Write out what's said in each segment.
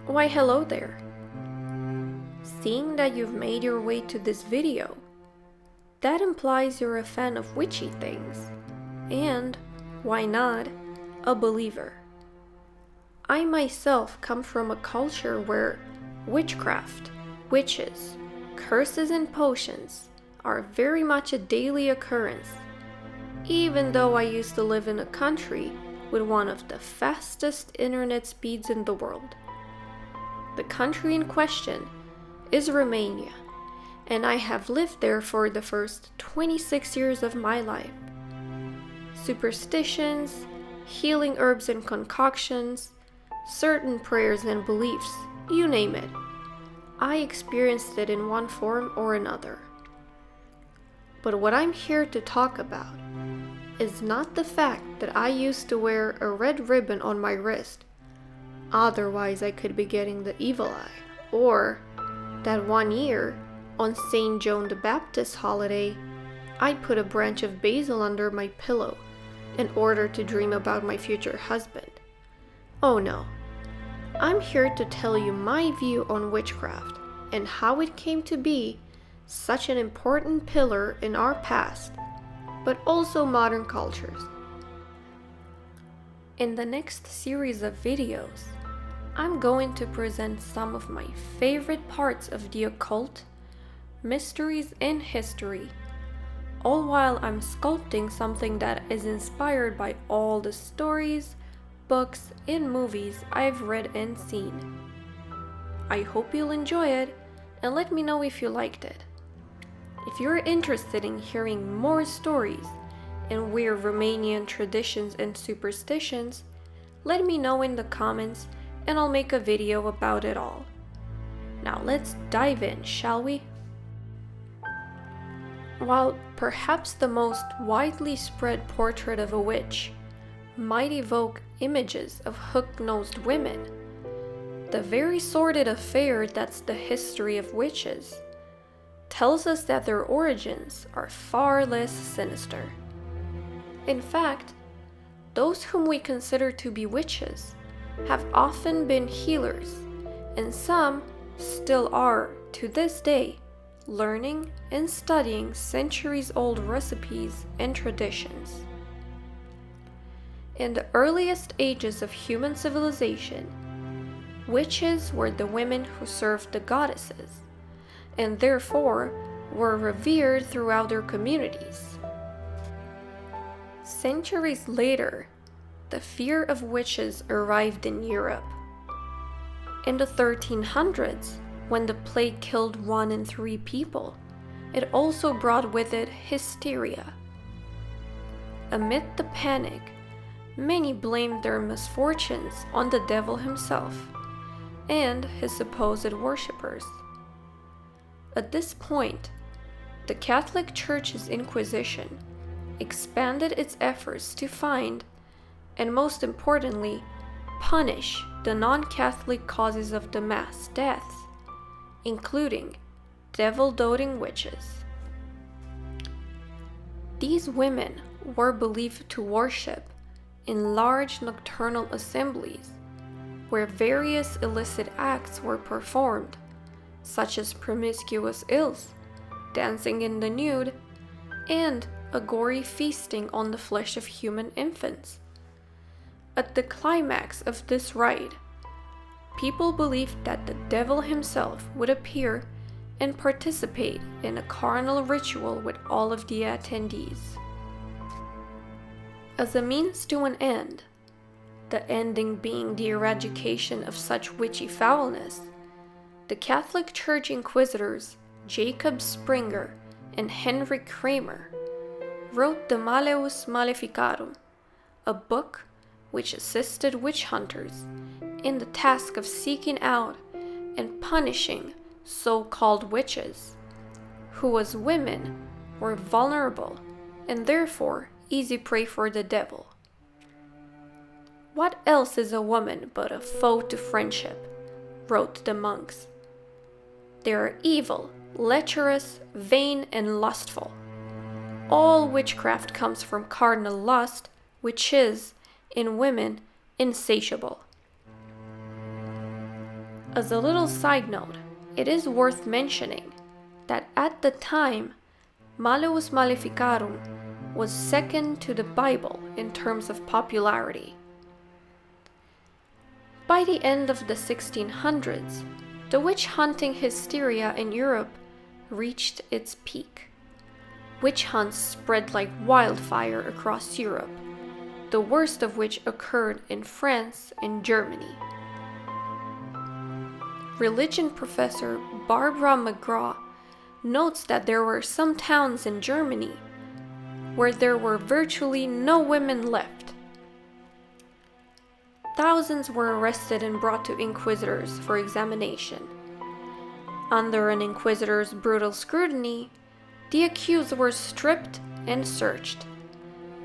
Why hello there. Seeing that you've made your way to this video, that implies you're a fan of witchy things, and, why not, a believer. I myself come from a culture where witchcraft, witches, curses and potions are very much a daily occurrence, even though I used to live in a country with one of the fastest internet speeds in the world. The country in question is Romania, and I have lived there for the first 26 years of my life. Superstitions, healing herbs and concoctions, certain prayers and beliefs, you name it. I experienced it in one form or another. But what I'm here to talk about is not the fact that I used to wear a red ribbon on my wrist, otherwise I could be getting the evil eye, or that one year, on St. John the Baptist holiday, I put a branch of basil under my pillow in order to dream about my future husband. Oh no. I'm here to tell you my view on witchcraft and how it came to be such an important pillar in our past, but also modern cultures. In the next series of videos, I'm going to present some of my favorite parts of the occult, mysteries, and history, all while I'm sculpting something that is inspired by all the stories, books, and movies I've read and seen. I hope you'll enjoy it, and let me know if you liked it. If you're interested in hearing more stories and weird Romanian traditions and superstitions, let me know in the comments and I'll make a video about it all. Now let's dive in, shall we? While perhaps the most widely spread portrait of a witch might evoke images of hook-nosed women, the very sordid affair that's the history of witches tells us that their origins are far less sinister. In fact, those whom we consider to be witches have often been healers, and some still are, to this day, learning and studying centuries-old recipes and traditions. In the earliest ages of human civilization, witches were the women who served the goddesses, and therefore were revered throughout their communities. Centuries later, the fear of witches arrived in Europe. In the 1300s, when the plague killed 1 in 3 people, it also brought with it hysteria. Amid the panic, many blamed their misfortunes on the devil himself and his supposed worshippers. At this point, the Catholic Church's Inquisition expanded its efforts to find, and most importantly, punish the non-Catholic causes of the mass deaths, including devil-doting witches. These women were believed to worship in large nocturnal assemblies where various illicit acts were performed, such as promiscuous ills, dancing in the nude, and a gory feasting on the flesh of human infants. At the climax of this rite, people believed that the devil himself would appear and participate in a carnal ritual with all of the attendees. As a means to an end, the ending being the eradication of such witchy foulness, the Catholic Church inquisitors Jacob Springer and Henry Kramer wrote the Malleus Maleficarum, a book which assisted witch hunters in the task of seeking out and punishing so-called witches, who as women were vulnerable and therefore easy prey for the devil. What else is a woman but a foe to friendship, wrote the monks. They are evil, lecherous, vain, and lustful. All witchcraft comes from carnal lust, which is, in women, insatiable. As a little side note, it is worth mentioning that at the time, Malleus Maleficarum was second to the Bible in terms of popularity. By the end of the 1600s, the witch hunting hysteria in Europe reached its peak. Witch hunts spread like wildfire across Europe, the worst of which occurred in France and Germany. Religion professor Barbara McGraw notes that there were some towns in Germany where there were virtually no women left. Thousands were arrested and brought to inquisitors for examination. Under an inquisitor's brutal scrutiny, the accused were stripped and searched.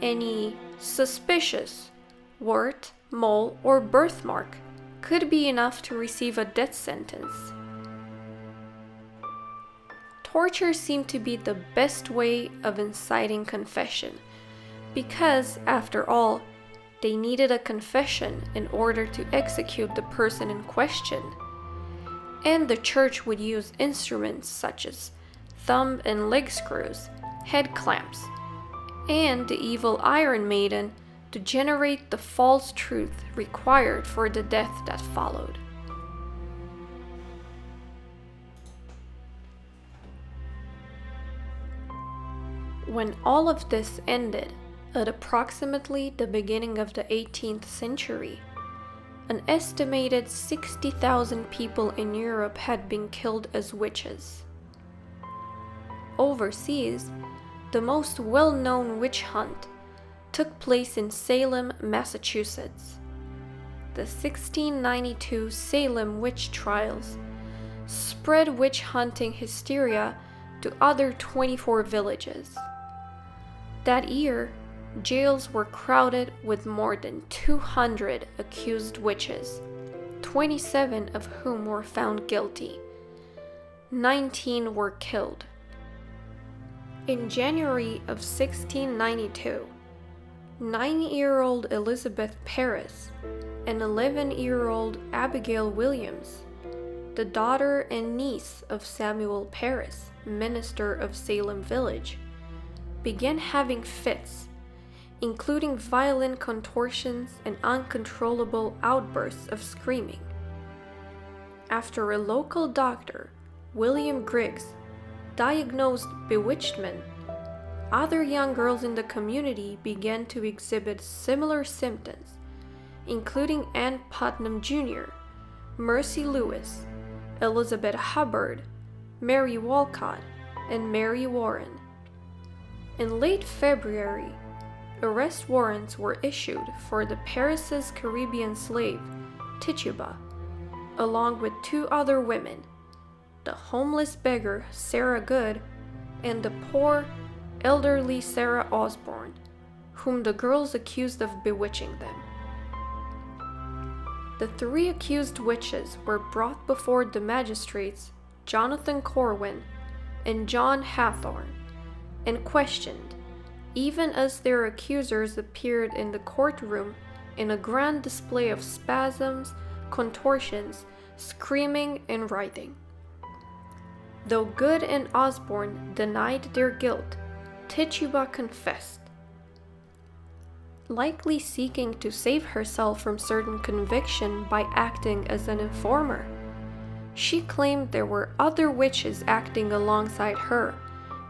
Any suspicious wart, mole, or birthmark could be enough to receive a death sentence. Torture seemed to be the best way of inciting confession, because, after all, they needed a confession in order to execute the person in question. And the church would use instruments such as thumb and leg screws, head clamps, and the evil Iron Maiden to generate the false truth required for the death that followed. When all of this ended, at approximately the beginning of the 18th century, an estimated 60,000 people in Europe had been killed as witches. Overseas, the most well-known witch hunt took place in Salem, Massachusetts. The 1692 Salem witch trials spread witch hunting hysteria to other 24 villages. That year, jails were crowded with more than 200 accused witches, 27 of whom were found guilty. 19 were killed. In January of 1692, 9-year-old Elizabeth Parris and 11-year-old Abigail Williams, the daughter and niece of Samuel Parris, minister of Salem Village, began having fits, including violent contortions and uncontrollable outbursts of screaming. After a local doctor, William Griggs, diagnosed bewitchment, other young girls in the community began to exhibit similar symptoms, including Ann Putnam Jr., Mercy Lewis, Elizabeth Hubbard, Mary Walcott, and Mary Warren. In late February, arrest warrants were issued for the Parris' Caribbean slave, Tituba, along with 2 other women, the homeless beggar Sarah Good and the poor, elderly Sarah Osborne, whom the girls accused of bewitching them. The 3 accused witches were brought before the magistrates Jonathan Corwin and John Hathorne and questioned, even as their accusers appeared in the courtroom in a grand display of spasms, contortions, screaming, and writhing. Though Good and Osborne denied their guilt, Tituba confessed. Likely seeking to save herself from certain conviction by acting as an informer, she claimed there were other witches acting alongside her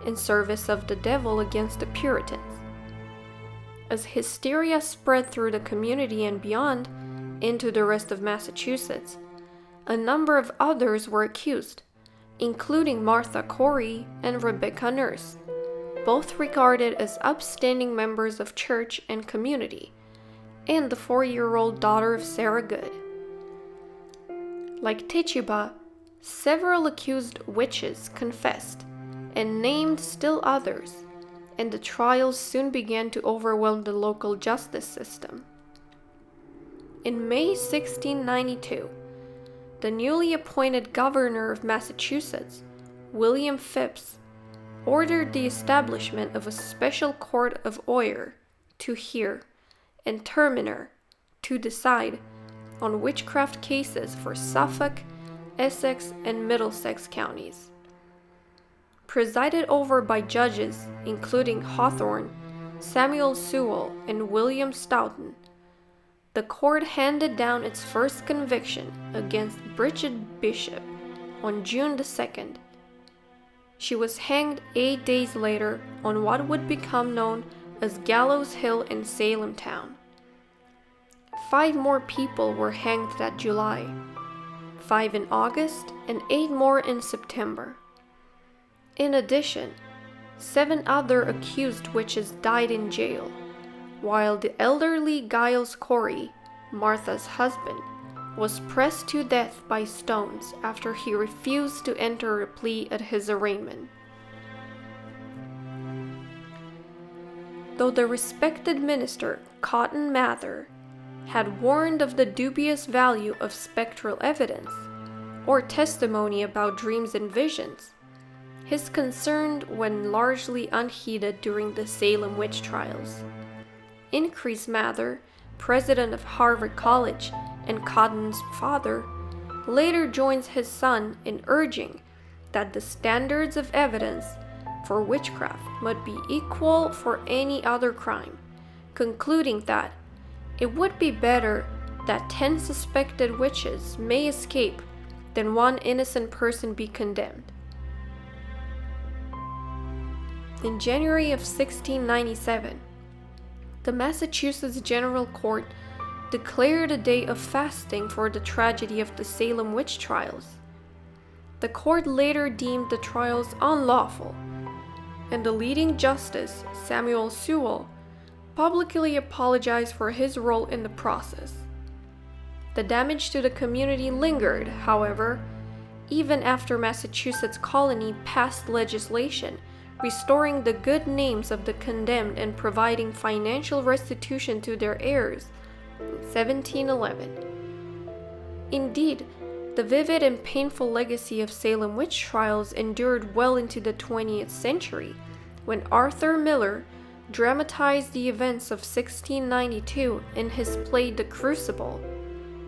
in service of the devil against the Puritans. As hysteria spread through the community and beyond into the rest of Massachusetts, a number of others were accused, including Martha Corey and Rebecca Nurse, both regarded as upstanding members of church and community, and the 4-year-old daughter of Sarah Good. Like Tituba, several accused witches confessed and named still others, and the trials soon began to overwhelm the local justice system. In May 1692, the newly appointed governor of Massachusetts, William Phips, ordered the establishment of a special court of oyer to hear and terminer to decide on witchcraft cases for Suffolk, Essex, and Middlesex counties. Presided over by judges including Hawthorne, Samuel Sewall, and William Stoughton, the court handed down its first conviction against Bridget Bishop on June the 2nd. She was hanged 8 days later on what would become known as Gallows Hill in Salem town. 5 more people were hanged that July, 5 in August and 8 more in September. In addition, 7 other accused witches died in jail, while the elderly Giles Corey, Martha's husband, was pressed to death by stones after he refused to enter a plea at his arraignment. Though the respected minister, Cotton Mather, had warned of the dubious value of spectral evidence, or testimony about dreams and visions, his concern went largely unheeded during the Salem witch trials. Increase Mather, president of Harvard College and Cotton's father, later joins his son in urging that the standards of evidence for witchcraft must be equal for any other crime, concluding that it would be better that 10 suspected witches may escape than 1 innocent person be condemned. In January of 1697, the Massachusetts General Court declared a day of fasting for the tragedy of the Salem witch trials. The court later deemed the trials unlawful, and the leading justice, Samuel Sewall, publicly apologized for his role in the process. The damage to the community lingered, however, even after Massachusetts colony passed legislation restoring the good names of the condemned and providing financial restitution to their heirs in 1711. Indeed, the vivid and painful legacy of Salem witch trials endured well into the 20th century, when Arthur Miller dramatized the events of 1692 in his play The Crucible,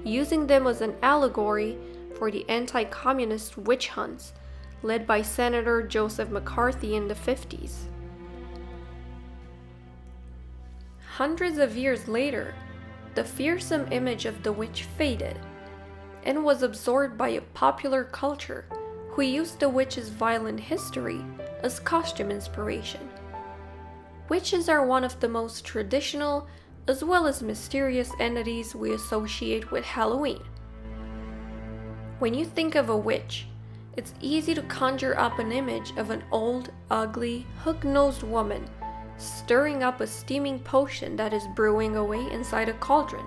using them as an allegory for the anti-communist witch hunts led by Senator Joseph McCarthy in the 50s. Hundreds of years later, the fearsome image of the witch faded and was absorbed by a popular culture who used the witch's violent history as costume inspiration. Witches are one of the most traditional as well as mysterious entities we associate with Halloween. When you think of a witch, it's easy to conjure up an image of an old, ugly, hook-nosed woman stirring up a steaming potion that is brewing away inside a cauldron.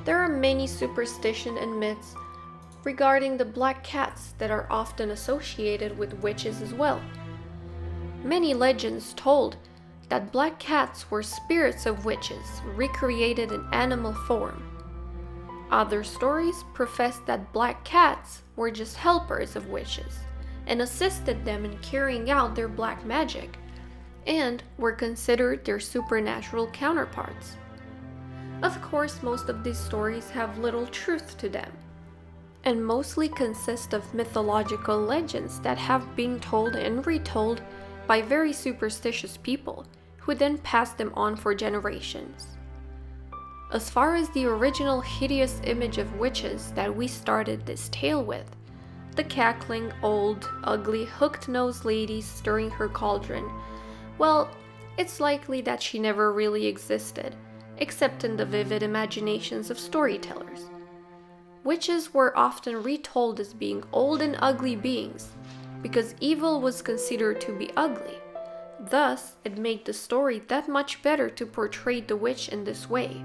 There are many superstitions and myths regarding the black cats that are often associated with witches as well. Many legends told that black cats were spirits of witches recreated in animal form. Other stories professed that black cats were just helpers of witches and assisted them in carrying out their black magic, and were considered their supernatural counterparts. Of course, most of these stories have little truth to them, and mostly consist of mythological legends that have been told and retold by very superstitious people, who then pass them on for generations. As far as the original hideous image of witches that we started this tale with, the cackling, old, ugly, hooked-nosed lady stirring her cauldron, well, it's likely that she never really existed, except in the vivid imaginations of storytellers. Witches were often retold as being old and ugly beings, because evil was considered to be ugly. Thus, it made the story that much better to portray the witch in this way.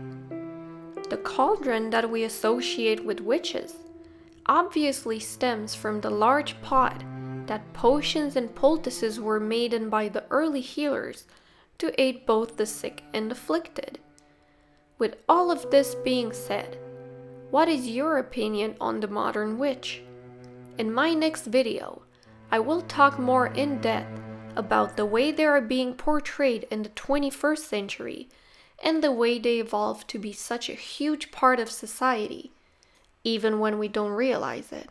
The cauldron that we associate with witches obviously stems from the large pot that potions and poultices were made in by the early healers to aid both the sick and afflicted. With all of this being said, what is your opinion on the modern witch? In my next video, I will talk more in depth about the way they are being portrayed in the 21st century and the way they evolved to be such a huge part of society, even when we don't realize it.